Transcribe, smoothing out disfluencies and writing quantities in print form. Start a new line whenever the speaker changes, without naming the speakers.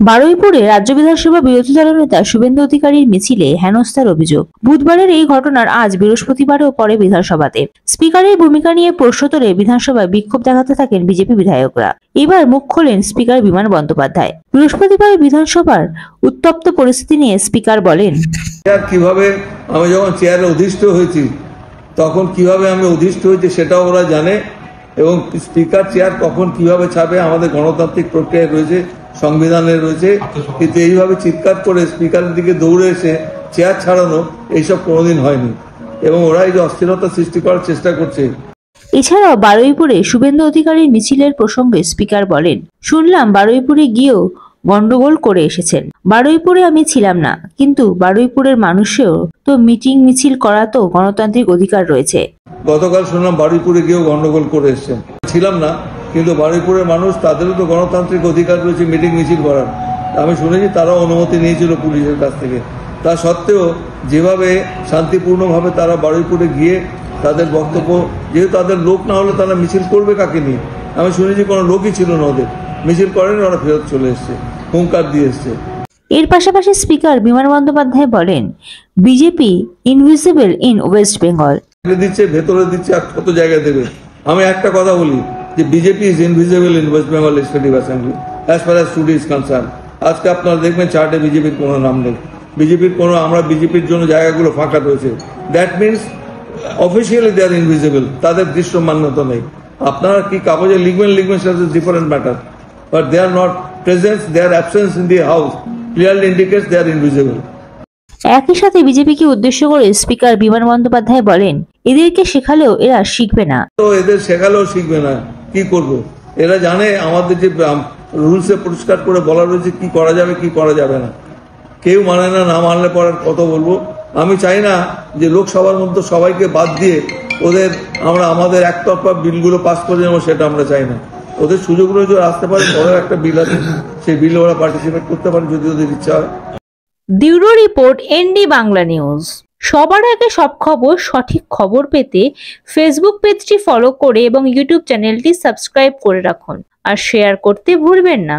বারুইপুরে রাজ্য বিধানসভা বিরোধী দলনেতা শুভেন্দু অধিকারীর মিছিলে হেনস্থার অভিযোগ। বুধবারের এই ঘটনার আজ বৃহস্পতিবারেও পরে বিধানসভাতে স্পিকারের ভূমিকা নিয়ে প্রশ্ন তোলে বিধানসভায় বিক্ষোভ দেখাতে থাকেন বিজেপি বিধায়করা। এবার মুখ খোলেন স্পিকার বিমান বন্দ্যোপাধ্যায়। বৃহস্পতিবার বিধানসভার উত্তপ্ত পরিস্থিতি নিয়ে স্পিকার বলেন,
কিভাবে আমি যখন চেয়ারে অধিষ্ঠ হয়েছি তখন কিভাবে আমি অধিষ্ঠ হয়েছি সেটাও ওরা জানে, এবং স্পিকার চেয়ার কখন কিভাবে ছাড়বে আমাদের গণতান্ত্রিক প্রক্রিয়ায় রয়েছে, সংবিধানে রয়েছে। কিন্তু এইভাবে চিৎকার করে স্পিকারের দিকে দৌড়ে এসে চেয়ার ছাড়ানো এইসব কোনোদিন হয়নি, এবং ওরা এই যে অস্থিরতা সৃষ্টি করার চেষ্টা করছে।
এছাড়াও বারুইপুরে শুভেন্দু অধিকারীর মিছিলের প্রসঙ্গে স্পিকার বলেন, শুনলাম বারুইপুরে গিয়েও গন্ডগোল করে এসেছেন। বারুইপুরে আমি ছিলাম না, কিন্তু বারুইপুরের মানুষেও তো মিটিং মিছিল করা তো গণতান্ত্রিক অধিকার রয়েছে।
গতকাল শুনলাম বারুইপুরে গিয়েও গন্ডগোল করে এসেছেন। ছিলাম না, কিন্তু বারুইপুরের মানুষ, তাদেরও তো গণতান্ত্রিক অধিকার রয়েছে মিটিং মিছিল করার। আমি শুনেছি তারাও অনুমতি নিয়েছিল পুলিশের কাছ থেকে। তা সত্ত্বেও যেভাবে শান্তিপূর্ণভাবে তারা বারুইপুরে গিয়ে তাদের বক্তব্য, যেহেতু তাদের লোক না হলে তারা মিছিল করবে কাকে নিয়ে? আমি শুনেছি কোনো লোকই ছিল না ওদের, মিছিল করেনি, ওরা ফেরত চলে এসছে, হুঙ্কার দিয়ে এসছে।
এর পাশাপাশি স্পিকার বিমান বন্দ্যোপাধ্যায় বলেন, BJP invisible in West Bengal
দিচ্ছে, ভেতরে দিচ্ছে, আর কত জায়গায় দেবে। আমি একটা কথা বলি যে BJP is invisible in West Bengal legislative assembly as far as today is concern. আজকে আপনারা দেখবেন চার্টে বিজেপির কোনো নাম নেই, বিজেপির কোনো, আমরা বিজেপির জন্য জায়গাগুলো ফাঁকা রয়েছে। That means officially they are invisible, তাদের দৃশ্যমান্যতা নেই। আপনারা কি কাগজে লিখবেন সেটা different matter, but they are not presence, their absence in the house clearly indicates they are invisible.
একই সাথে বিজেপিকে উদ্দেশ্য করে স্পিকার বিমান বন্দ্যোপাধ্যায় বলেন, এদেরকে শেখালেও এরা শিখবে না।
তো এদের শেখালেও শিখবে না, কি করব? এরা জানে আমাদের যে রুলসে পরিষ্কার করে বলা রয়েছে কি করা যাবে কি করা যাবে না। কেউ মানে না, না মানলে পরে কত বলবো। আমি চাই না যে লোকসভার মধ্যে সবাইকে বাদ দিয়ে ওদের আমরা আমাদের একতরফা বিলগুলো পাস করে যাবো, সেটা আমরা চাই না। ওদের সুযোগ রয়েছে, আসতে পারে, বড় একটা বিল আছে, সেই বিলে ওরা পার্টিসিপেট করতে পারে যদি ওদের ইচ্ছা হয়।
Bureau report, ND Bangla news. সবার আগে সব খবর, সঠিক খবর পেতে ফেসবুক পেজটি ফলো করে এবং ইউটিউব চ্যানেলটি সাবস্ক্রাইব করে রাখুন, আর শেয়ার করতে ভুলবেন না।